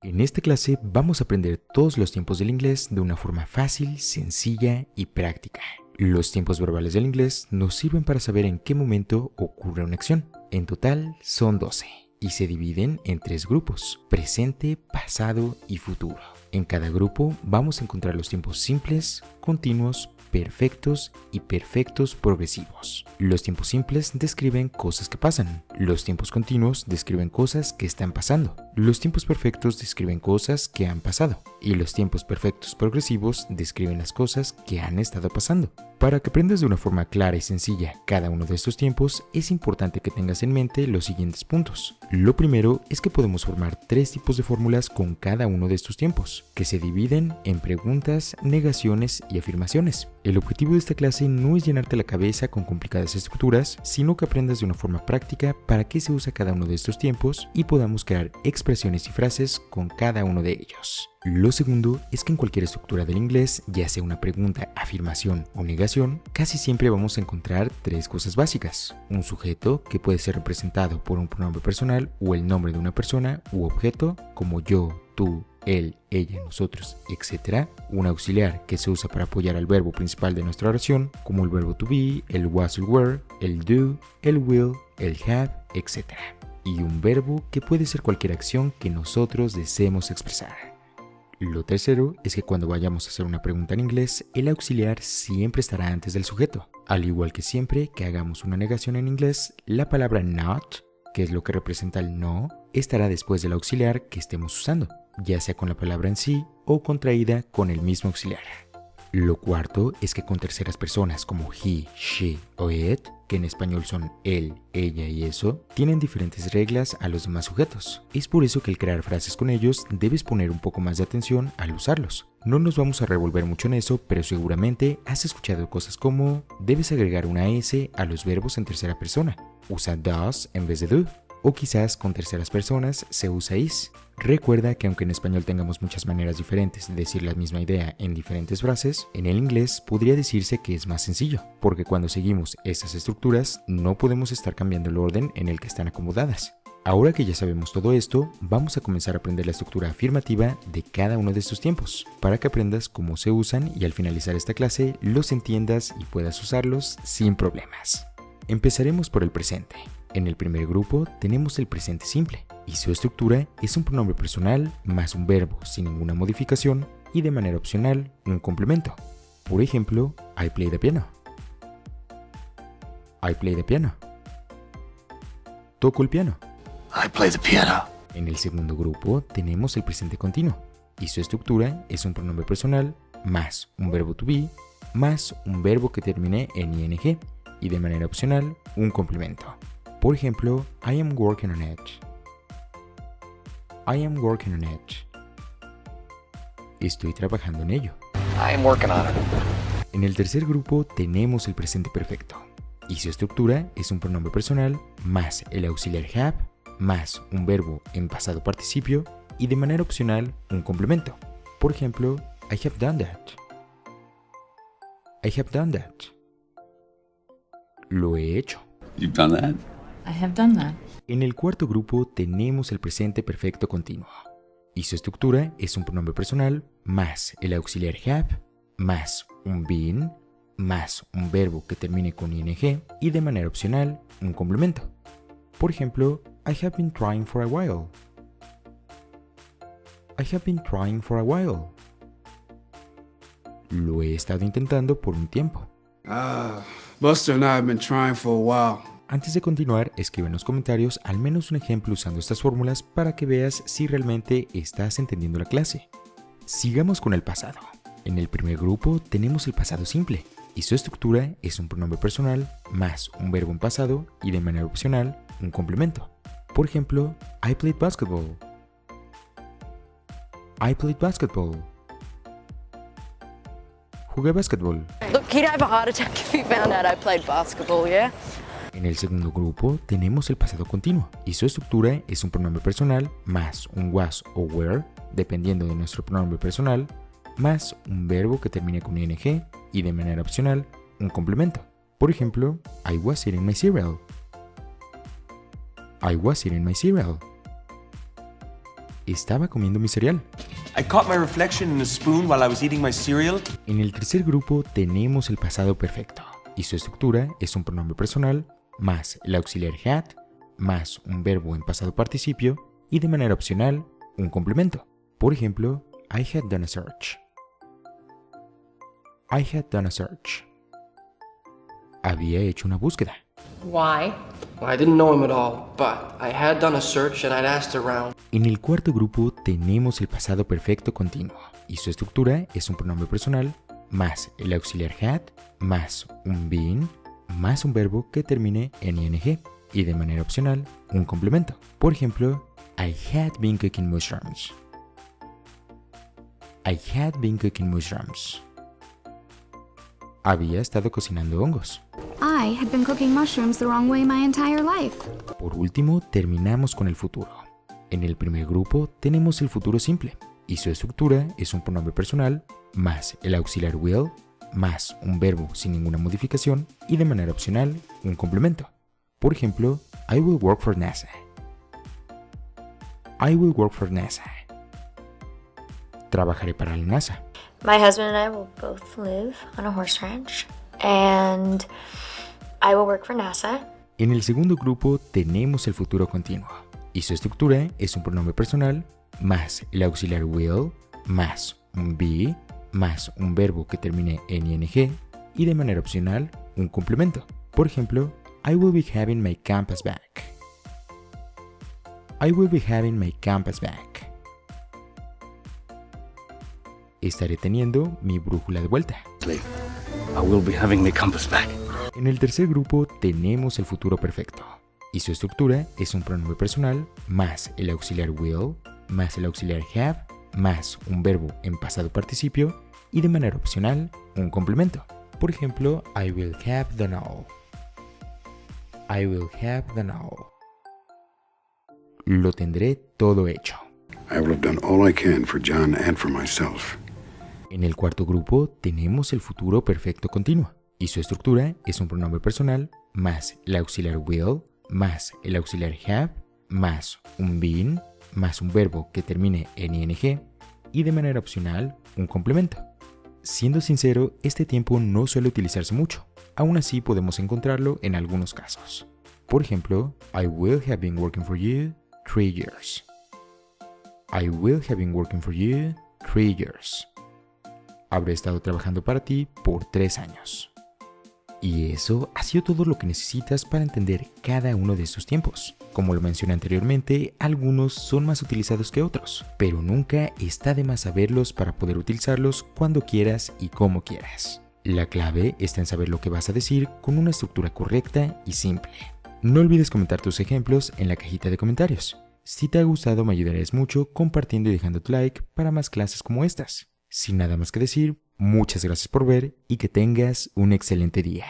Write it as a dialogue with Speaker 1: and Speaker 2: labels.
Speaker 1: En esta clase vamos a aprender todos los tiempos del inglés de una forma fácil, sencilla y práctica. Los tiempos verbales del inglés nos sirven para saber en qué momento ocurre una acción. En total son 12 y se dividen en 3 grupos: presente, pasado y futuro. En cada grupo vamos a encontrar los tiempos simples, continuos, perfectos y perfectos progresivos. Los tiempos simples describen cosas que pasan. Los tiempos continuos describen cosas que están pasando. Los tiempos perfectos describen cosas que han pasado. Y los tiempos perfectos progresivos describen las cosas que han estado pasando. Para que aprendas de una forma clara y sencilla cada uno de estos tiempos, es importante que tengas en mente los siguientes puntos. Lo primero es que podemos formar 3 tipos de fórmulas con cada uno de estos tiempos, que se dividen en preguntas, negaciones y afirmaciones. El objetivo de esta clase no es llenarte la cabeza con complicadas estructuras, sino que aprendas de una forma práctica para qué se usa cada uno de estos tiempos y podamos crear expresiones y frases con cada uno de ellos. Lo segundo es que en cualquier estructura del inglés, ya sea una pregunta, afirmación o negación, casi siempre vamos a encontrar 3 cosas básicas: un sujeto, que puede ser representado por un pronombre personal o el nombre de una persona u objeto, como yo, tú, él, ella, nosotros, etc. Un auxiliar, que se usa para apoyar al verbo principal de nuestra oración, como el verbo to be, el was o were, el do, el will, el have, etc. Y un verbo, que puede ser cualquier acción que nosotros deseemos expresar. Lo tercero es que cuando vayamos a hacer una pregunta en inglés, el auxiliar siempre estará antes del sujeto. Al igual que siempre que hagamos una negación en inglés, la palabra not, que es lo que representa el no, estará después del auxiliar que estemos usando, ya sea con la palabra en sí o contraída con el mismo auxiliar. Lo cuarto es que con terceras personas como he, she o it, que en español son él, ella y eso, tienen diferentes reglas a los demás sujetos. Es por eso que al crear frases con ellos debes poner un poco más de atención al usarlos. No nos vamos a revolver mucho en eso, pero seguramente has escuchado cosas como: debes agregar una S a los verbos en tercera persona, usa does en vez de do. O quizás con terceras personas se usa is. Recuerda que aunque en español tengamos muchas maneras diferentes de decir la misma idea en diferentes frases, en el inglés podría decirse que es más sencillo, porque cuando seguimos estas estructuras no podemos estar cambiando el orden en el que están acomodadas. Ahora que ya sabemos todo esto, vamos a comenzar a aprender la estructura afirmativa de cada uno de estos tiempos, para que aprendas cómo se usan y al finalizar esta clase los entiendas y puedas usarlos sin problemas. Empezaremos por el presente. En el primer grupo tenemos el presente simple, y su estructura es un pronombre personal más un verbo sin ninguna modificación y de manera opcional un complemento. Por ejemplo, I play the piano. I play the piano. Toco el piano.
Speaker 2: I play the piano.
Speaker 1: En el segundo grupo tenemos el presente continuo, y su estructura es un pronombre personal más un verbo to be más un verbo que termine en ing y de manera opcional un complemento. Por ejemplo, I am working on it. I am working on it. Estoy trabajando en ello.
Speaker 2: I am working on it.
Speaker 1: En el tercer grupo tenemos el presente perfecto, y su estructura es un pronombre personal más el auxiliar have más un verbo en pasado participio y de manera opcional un complemento. Por ejemplo, I have done that. I have done that. Lo he hecho.
Speaker 2: You've done that?
Speaker 3: I have done that.
Speaker 1: En el cuarto grupo tenemos el presente perfecto continuo, y su estructura es un pronombre personal más el auxiliar have más un been más un verbo que termine con ing y de manera opcional un complemento. Por ejemplo, I have been trying for a while. I have been trying for a while. Lo he estado intentando por un tiempo.
Speaker 4: Buster and I have been trying for a while.
Speaker 1: Antes de continuar, escribe en los comentarios al menos un ejemplo usando estas fórmulas para que veas si realmente estás entendiendo la clase. Sigamos con el pasado. En el primer grupo tenemos el pasado simple, y su estructura es un pronombre personal más un verbo en pasado y de manera opcional un complemento. Por ejemplo, I played basketball. I played basketball. Jugué básquetbol.
Speaker 5: Look, he'd have a heart attack if he found out I played basketball, yeah?
Speaker 1: En el segundo grupo tenemos el pasado continuo, y su estructura es un pronombre personal más un was o were, dependiendo de nuestro pronombre personal, más un verbo que termine con ing y de manera opcional un complemento. Por ejemplo, I was eating my cereal. I was eating my cereal. Estaba comiendo mi cereal.
Speaker 3: I caught my reflection in a spoon while I was eating my cereal.
Speaker 1: En el tercer grupo tenemos el pasado perfecto y su estructura es un pronombre personal más el auxiliar had más un verbo en pasado participio y de manera opcional un complemento. Por ejemplo, I had done a search. I had done a search. Había hecho una búsqueda.
Speaker 6: Why?
Speaker 7: I didn't know him at all, but I had done a search and I'd asked around.
Speaker 1: En el cuarto grupo tenemos el pasado perfecto continuo y su estructura es un pronombre personal más el auxiliar had más un been más un verbo que termine en ing y de manera opcional un complemento. Por ejemplo, I had been cooking mushrooms. I had been cooking mushrooms. Había estado cocinando hongos.
Speaker 8: I had been cooking mushrooms the wrong way my entire life.
Speaker 1: Por último, terminamos con el futuro. En el primer grupo tenemos el futuro simple y su estructura es un pronombre personal más el auxiliar will más un verbo sin ninguna modificación y de manera opcional un complemento. Por ejemplo, I will work for NASA. I will work for NASA. Trabajaré para la NASA.
Speaker 9: My husband and I will both live on a horse ranch, and I will work for NASA.
Speaker 1: En el segundo grupo tenemos el futuro continuo y su estructura es un pronombre personal más el auxiliar will más un be más un verbo que termine en ing y de manera opcional un complemento. Por ejemplo, I will be having my compass back. I will be having my compass back. Estaré teniendo mi brújula de vuelta.
Speaker 2: I will be having my compass back.
Speaker 1: En el tercer grupo tenemos el futuro perfecto y su estructura es un pronombre personal más el auxiliar will más el auxiliar have más un verbo en pasado participio y de manera opcional un complemento. Por ejemplo, I will have done all. I will have done all. Lo tendré todo hecho.
Speaker 10: I will have done all I can for John and for myself.
Speaker 1: En el cuarto grupo tenemos el futuro perfecto continuo y su estructura es un pronombre personal más el auxiliar will más el auxiliar have más un been más un verbo que termine en ing y de manera opcional un complemento. Siendo sincero, este tiempo no suele utilizarse mucho, aún así podemos encontrarlo en algunos casos. Por ejemplo, I will have been working for you 3 years. I will have been working for you 3 years. Habré estado trabajando para ti por 3 años. Y eso ha sido todo lo que necesitas para entender cada uno de estos tiempos. Como lo mencioné anteriormente, algunos son más utilizados que otros, pero nunca está de más saberlos para poder utilizarlos cuando quieras y como quieras. La clave está en saber lo que vas a decir con una estructura correcta y simple. No olvides comentar tus ejemplos en la cajita de comentarios. Si te ha gustado, me ayudarías mucho compartiendo y dejando tu like para más clases como estas. Sin nada más que decir, muchas gracias por ver y que tengas un excelente día.